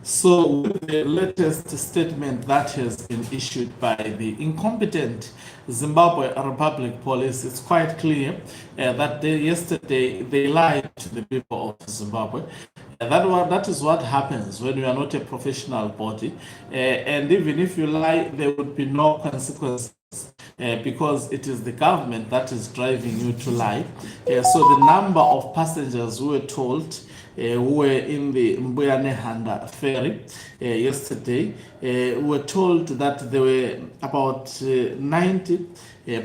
So, with the latest statement that has been issued by the incompetent Zimbabwe Republic Police, it's quite clear that yesterday they lied to the people of Zimbabwe. That is what happens when you are not a professional body. And even if you lie, there would be no consequences. Because it is the government that is driving you to lie. So the number of passengers who were told who were in the Mbuyane-Handa ferry yesterday were told that there were about 90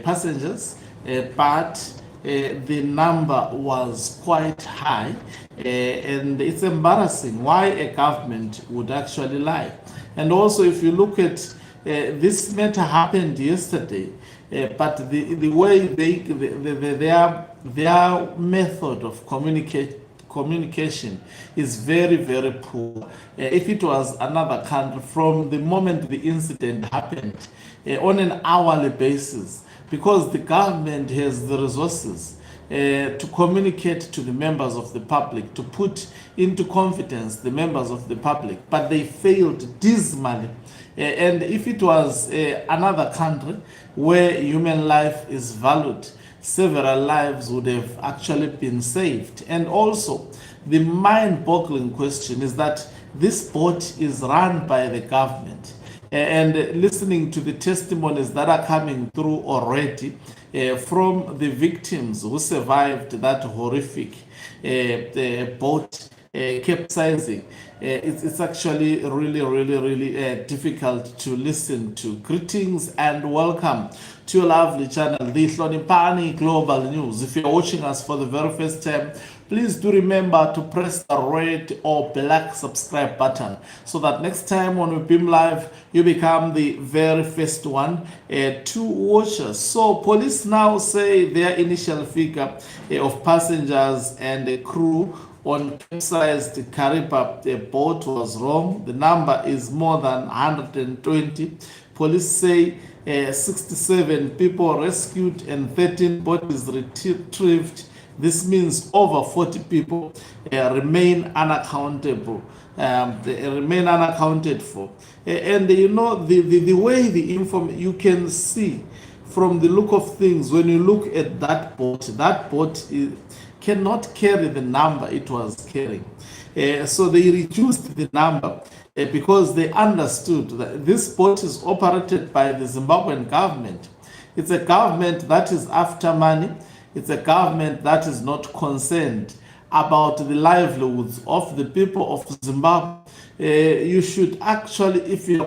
passengers, but the number was quite high, and it's embarrassing why a government would actually lie. And also, if you look at this matter happened yesterday, but the way their method of communication is very, very poor. If it was another country, from the moment the incident happened, on an hourly basis, because the government has the resources to communicate to the members of the public, to put into confidence the members of the public, but they failed dismally. And if it was another country where human life is valued, several lives would have actually been saved. And also, the mind-boggling question is that this boat is run by the government. And listening to the testimonies that are coming through already from the victims who survived that horrific boat capsizing, it's actually really difficult to listen to. Greetings and welcome to your lovely channel, the Hlonipani Global News. If you're watching us for the very first time, please do remember to press the red or black subscribe button so that next time when we beam live, you become the very first one to watch us. So police now say their initial figure of passengers and the crew on capsized Kariba boat was wrong. The number is more than 120. Police say 67 people rescued and 13 bodies retrieved. This means over 40 people remain unaccountable. They remain unaccounted for. And you know, the way the information, you can see from the look of things, when you look at that boat cannot carry the number it was carrying. So they reduced the number because they understood that this boat is operated by the Zimbabwean government. It's a government that is after money. It's a government that is not concerned about the livelihoods of the people of Zimbabwe. You should actually, if you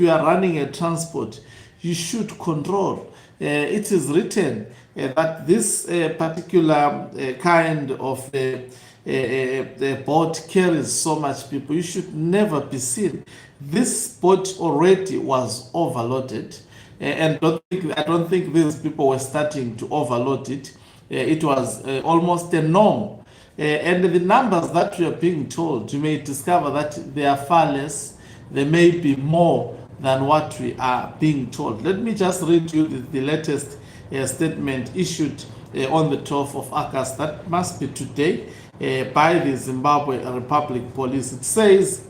are running a transport, you should control. It is written that this particular kind of boat carries so much people. You should never be seen. This boat already was overloaded, and I don't think these people were starting to overload it. It was almost a norm. And the numbers that we are being told, you may discover that they are far less. They may be more than what we are being told. Let me just read you the latest statement issued on the 12th of August. That must be today by the Zimbabwe Republic Police. It says,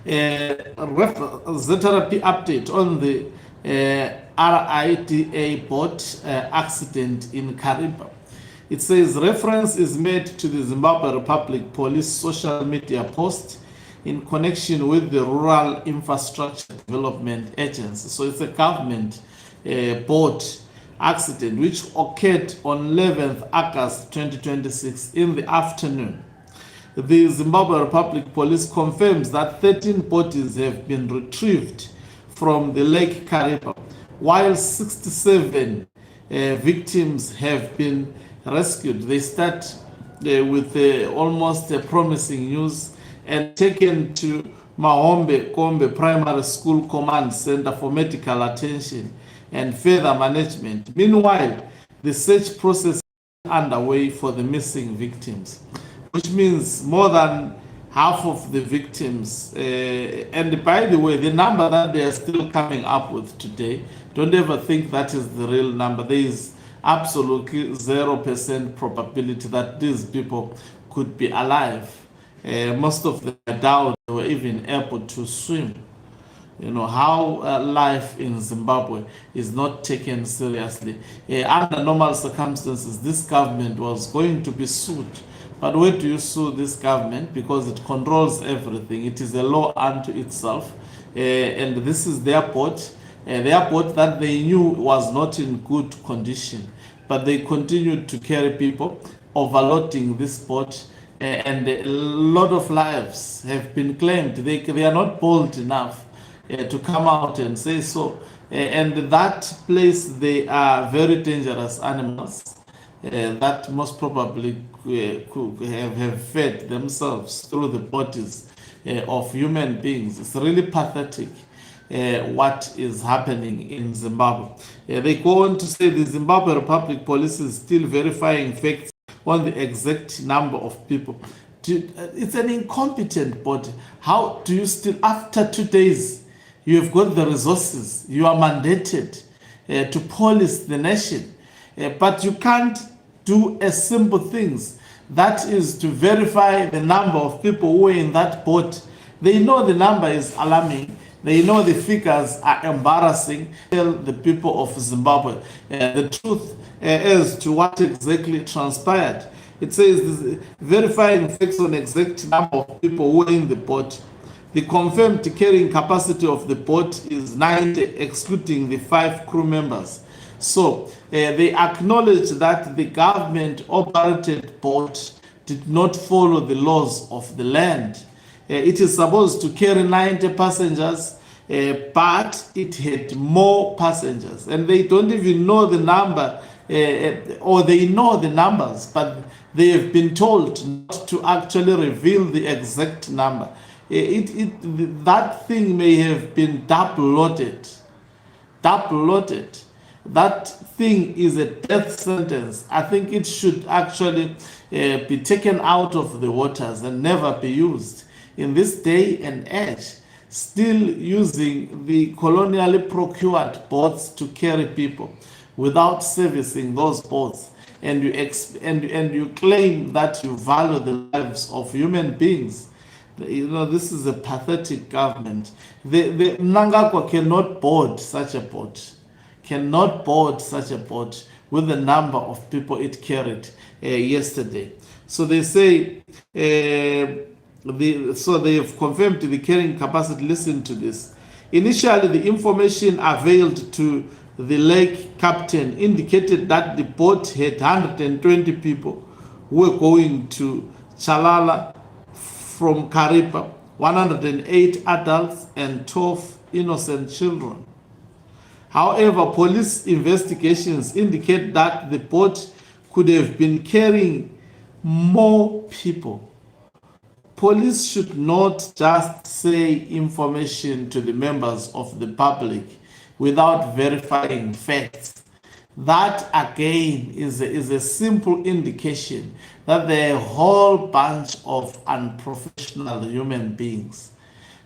ZRP update on the RIDA boat accident in Kariba. It says reference is made to the Zimbabwe Republic Police social media post in connection with the Rural Infrastructure Development Agency. So it's a government boat accident which occurred on 11th August 2026 in the afternoon. The Zimbabwe Republic Police confirms that 13 bodies have been retrieved from the Lake Kariba, while 67 victims have been rescued. They start with almost promising news and taken to Mahombe Kombe Primary School Command Center for medical attention and further management. Meanwhile, the search process is underway for the missing victims, which means more than half of the victims. And by the way, the number that they are still coming up with today, don't ever think that is the real number. There is absolutely 0% probability that these people could be alive. Most of them doubt they were even able to swim. You know how life in Zimbabwe is not taken seriously. Under normal circumstances, this government was going to be sued. But where do you sue this government? Because it controls everything. It is a law unto itself. And this is the airport that they knew was not in good condition. But they continued to carry people, overloading this port. And a lot of lives have been claimed. They are not bold enough to come out and say so. And that place, they are very dangerous animals that most probably could have fed themselves through the bodies of human beings. It's really pathetic what is happening in Zimbabwe. They go on to say the Zimbabwe Republic Police is still verifying facts on the exact number of people. It's an incompetent body. How do you still, after 2 days, you have got the resources, you are mandated to police the nation, but you can't do a simple things, that is to verify the number of people who are in that boat. They know the number is alarming. They know the figures are embarrassing. Tell the people of Zimbabwe the truth as to what exactly transpired. It says verifying facts on exact number of people who are in the boat. The confirmed carrying capacity of the boat is 90, excluding the 5 crew members. So they acknowledge that the government-operated boat did not follow the laws of the land. It is supposed to carry 90 passengers, but it had more passengers. And they don't even know the number, or they know the numbers, but they have been told not to actually reveal the exact number. That thing may have been double-loaded. Double-loaded. That thing is a death sentence. I think it should actually be taken out of the waters and never be used. In this day and age, still using the colonially procured boats to carry people without servicing those boats, and you claim that you value the lives of human beings. You know, this is a pathetic government. The Mnangagwa cannot board such a boat. Cannot board such a boat with the number of people it carried yesterday. So they say, so they have confirmed the carrying capacity. Listen to this. Initially, the information availed to the lake captain indicated that the boat had 120 people who were going to Chalala from Kariba, 108 adults and 12 innocent children. However, police investigations indicate that the boat could have been carrying more people. Police should not just say information to the members of the public without verifying facts. That again is a simple indication that they're a whole bunch of unprofessional human beings.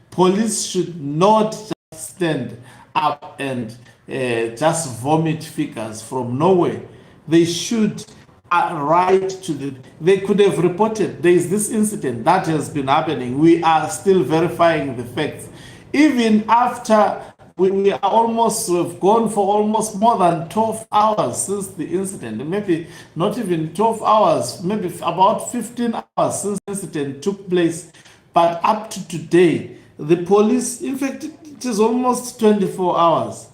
Police should not just stand up and just vomit figures from nowhere. They should write to they could have reported there is this incident that has been happening. We are still verifying the facts. Even after we are almost, we've gone for almost more than 12 hours since the incident, maybe not even 12 hours, maybe about 15 hours since the incident took place. But up to today, the police, in fact, it is almost 24 hours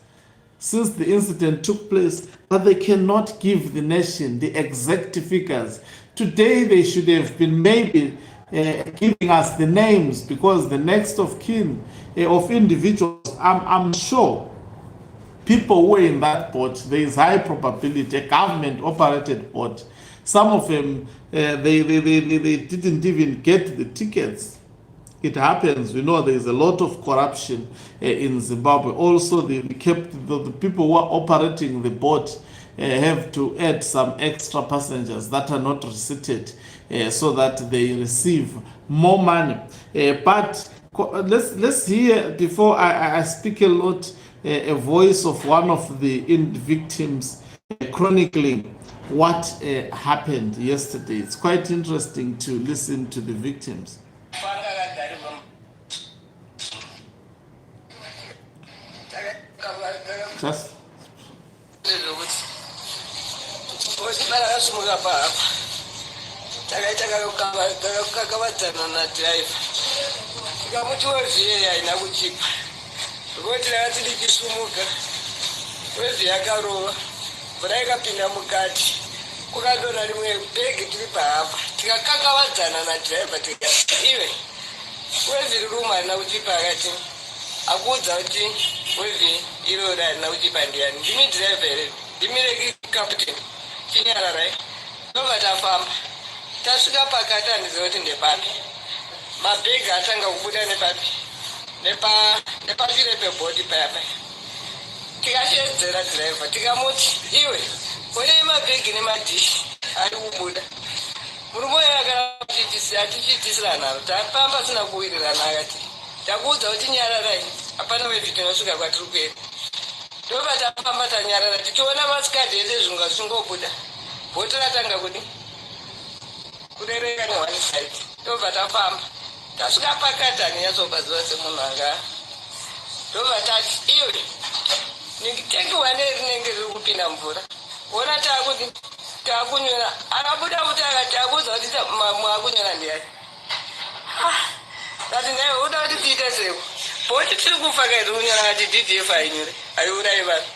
since the incident took place, but they cannot give the nation the exact figures. Today, they should have been maybe giving us the names, because the next of kin of individuals, I'm sure people who were in that boat, there is high probability, a government-operated boat. Some of them, they didn't even get the tickets. It happens. We know there is a lot of corruption in Zimbabwe. Also, the people who are operating the boat have to add some extra passengers that are not receipted so that they receive more money. But let's hear, before I speak a lot, a voice of one of the victims chronicling what happened yesterday. It's quite interesting to listen to the victims. Just Pinda mukati kukadona rimwe bhegi tiri pahapa tikakakavadzana nadhiraivha tikati iwe wevhiri rumwe harina kuchipa akati akuudza kuti wevhiri irori harina kuchipa ndiani ndimi dhiraivha here ndimire kaputeni chinyararai ndobva tafamba tasvika pakati handiziva kuti ndepapi mabhegi atanga kubuda nepapi nepapire pebhodhi payapa tikashedzera dhiraivha tikamuti iwe une mabhegi nemadhishi ari kubuda murume uyo atichiitisira nharo tapamba sina kuwirirana akati takuudza kuti nyararai hapana wevhi tinosvika kwatiri kuenda ndobva tafamba tanyarara tichiona masikadhi ese zvunga zvichingobuda bhoti ratanga kudi kurereka ne1 side ndobva tafamba tasvika pakati haninyatsobaziva semunhu anga ndobva tati iwe tengiwa nerinenge riri kupinda mvura ona takunyora akabuda kuti akati akuudza kuti mwakunyora ndiyani kati naye uda kuti tiite seko bhoti tiri kufa kaiti kunyora kati ddf ainyore aiurai vanhu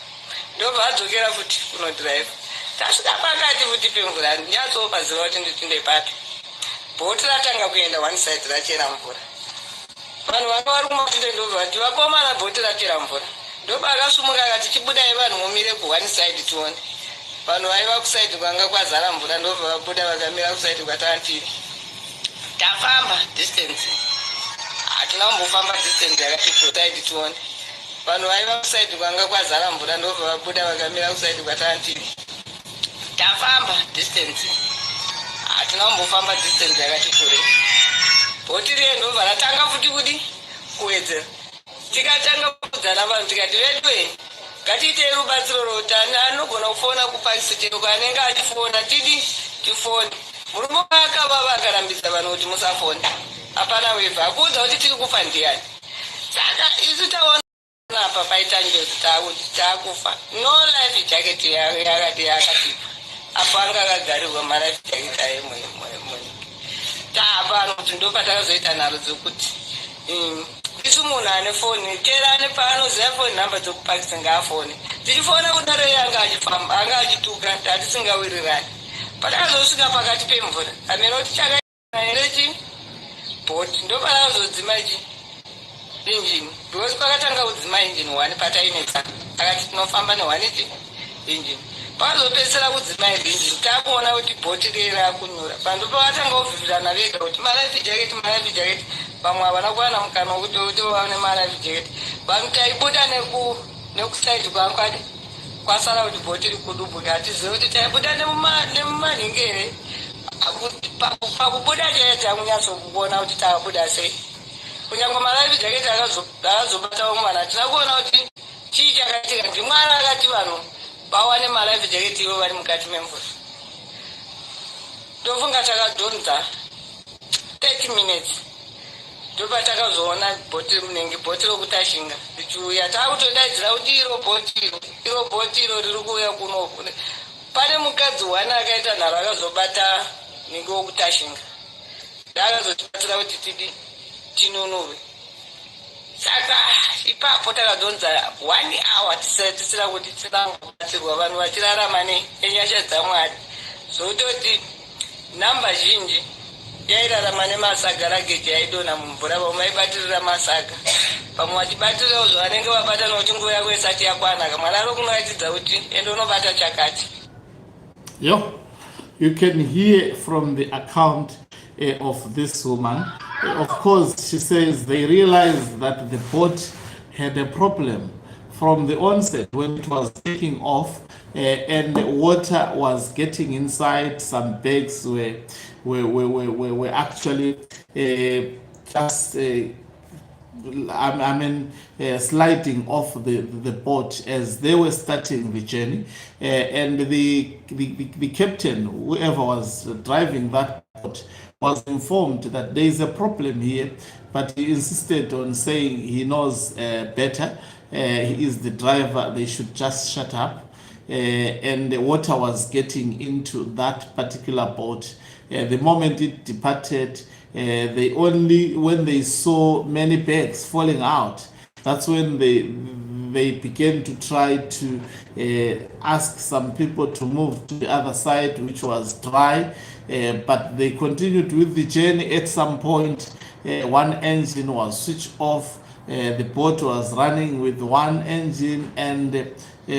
ndobva adzokera futi kunodhiraivha tasvika pakati futi pemvura handinyatsopaziva kuti nditinde papi bhoti ratanga kuenda 1 side rachera mvura vanhu vanga vari kumafunde ndobva vati vakomana bhoti rachera mvura ndobva akasumuka akati chibudai vanhu mumire ku1 side tione vanhu vaiva kusaidi kwanga kwazara mvura ndobva vabuda vakamira kusaidi kwatantiri tafamba distance hatina kumbofamba distance yakati kusaidi tione vanhu vaiva kusaidi kwanga kwazara mvura ndobva vabuda vakamira kusaidi kwatantiri tafamba distance hatina kumbofamba distance yakati kure bhoti riye ndobva ratanga futi kudi kuwedzera tikatanga kuudzana vanhu tikati vedwe ngatiitei rubatsiro rotani anogona kufona kupakisiteko anenge achifona tifone murume akavava akarambidza vanhu kuti musafone hapana wevha akuudza kuti tiri kufa ndiani saka isu taona apa paita njodzi taakufa no life jacket yakati yakatipa apo anga akagarirwa malife jacket ayemunyika taapano kuti ndopatakazoita nharo dzokuti isu munhu ane foni chera ane paanoziva foni nhamba dzokupakisa ngaafone tichifona kudaro iye anga achituka tatisingawirirani patakazosvika pakati pemvura amene kuti chakaere bhoti ndopatakazodzima injini because pakatanga kudzima injini 1 patainetsana akati tinofamba ne1 injini pakazopedzisira kudzima injini takuona kuti bhoti riye rakunyura pandu pakatanga kuvhirirana vega kuti malife jacket vamwe havana kuwana mukana wekuti vaone malife jacket vanhu taibuda nekusaidi kwankwadi kwasara kuti bhoti rikudubuka hatizive kuti taibuda nemumanhingi here pakubuda chaiye takunyatsokuona kuti takabuda sei kunyange malife jacket akazobatawo mwana hatina kuona kuti chii chakaitika ndimwari akati vanhu vawane malife jacket ivo vari mukati memvura ndofunga takadhonza 30 minutes ndopatakazoona bhoti munenge bhoti rokutashinga richiuya taakutodaidzira kuti iro bhoti iro riri kuuya kunoku pane mukadzi 1 akaita nharo akazobata nenge wokutashinga ndaakazotibatsira kuti tinunuve saka ipapo takadhonza 1 hour tisira kuti tirangobatsirwa vanhu vachirarama nenyasha dzamwari zototi nhamba zhinji yairarama nemasaga rageji yaidonha mumvura vamwe vaibatirira masaga vamwe vachibatirirawo zvavanenge vabata nokuti nguva yako isati yakwana kamwana aro kunoratidza kuti ende unobata chakati. You can hear from the account of this woman. Of course, she says they realized that the boat had a problem from the onset when it was taking off, and the water was getting inside. Some bags were actually just sliding off the boat as they were starting the journey, and the captain, whoever was driving that boat, was informed that there is a problem here, but he insisted on saying he knows better. He is the driver, they should just shut up. And the water was getting into that particular boat. The moment it departed, they only, when they saw many bags falling out, that's when they began to try to ask some people to move to the other side, which was dry. But they continued with the journey. At some point, one engine was switched off. The boat was running with one engine, and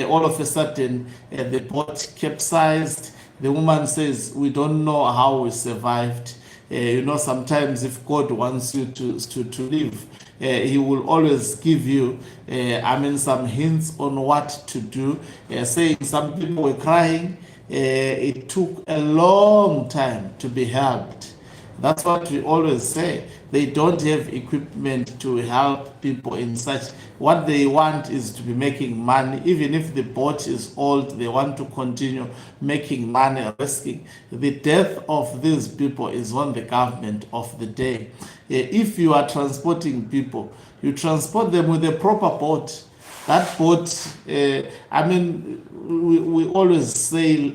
all of a sudden, the boat capsized. The woman says, "We don't know how we survived." Sometimes if God wants you to live, he will always give you, some hints on what to do. Saying some people were crying. It took a long time to be helped. That's what we always say. They don't have equipment to help people in such. What they want is to be making money. Even if the boat is old, they want to continue making money, risking. The death of these people is on the government of the day. If you are transporting people, you transport them with a proper boat. That boat, we always sail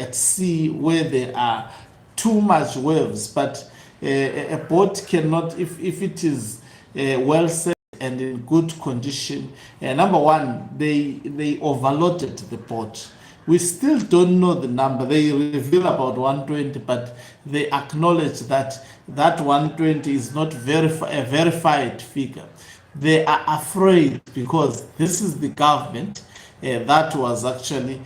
at sea where there are too much waves, but a boat cannot, if it is well set and in good condition. Number one, they overloaded the boat. We still don't know the number. They reveal about 120, but they acknowledge that 120 is not a verified figure. They are afraid because this is the government that was actually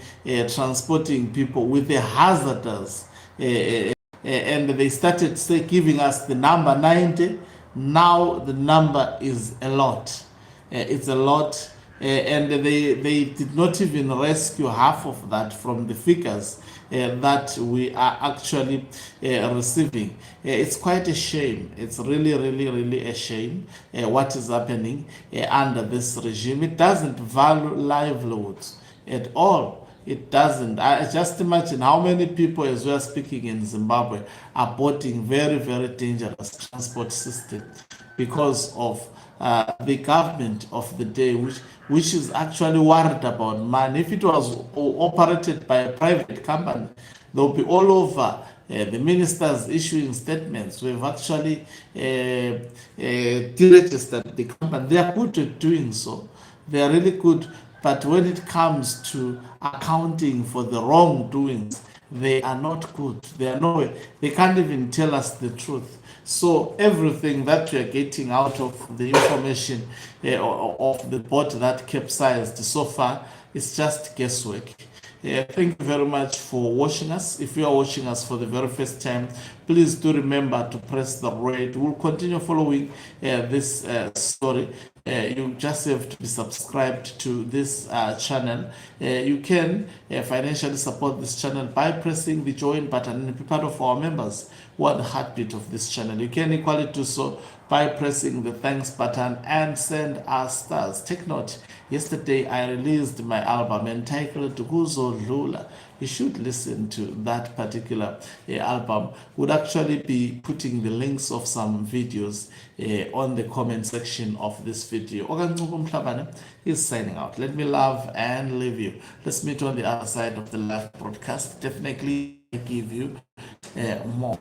transporting people with the hazardous, and they started giving us the number 90. Now the number is a lot. It's a lot. And they did not even rescue half of that from the figures that we are actually receiving. It's quite a shame. It's really, really, really a shame what is happening under this regime. It doesn't value livelihoods at all. It doesn't. I just imagine how many people, as we are speaking in Zimbabwe, are boarding very, very dangerous transport system because of the government of the day, which is actually worried about money. If it was operated by a private company, they'll be all over. The ministers issuing statements. We've actually deregistered the company. They are good at doing so. They are really good. But when it comes to accounting for the wrongdoings, they are not good. They can't even tell us the truth. So everything that we are getting out of the information of the boat that capsized so far is just guesswork. Thank you very much for watching us. If you are watching us for the very first time, please do remember to press the red. We'll continue following this story. You just have to be subscribed to this channel. You can financially support this channel by pressing the join button and be part of our members who are the heartbeat of this channel. You can equally do so by pressing the thanks button and send us stars. Take note, yesterday I released my album entitled Guzo Lula. You should listen to that particular album. Would actually be putting the links of some videos on the comment section of this video. Ogancuku Mhlabane is signing out. Let me love and leave you. Let's meet on the other side of the live broadcast. Definitely give you more.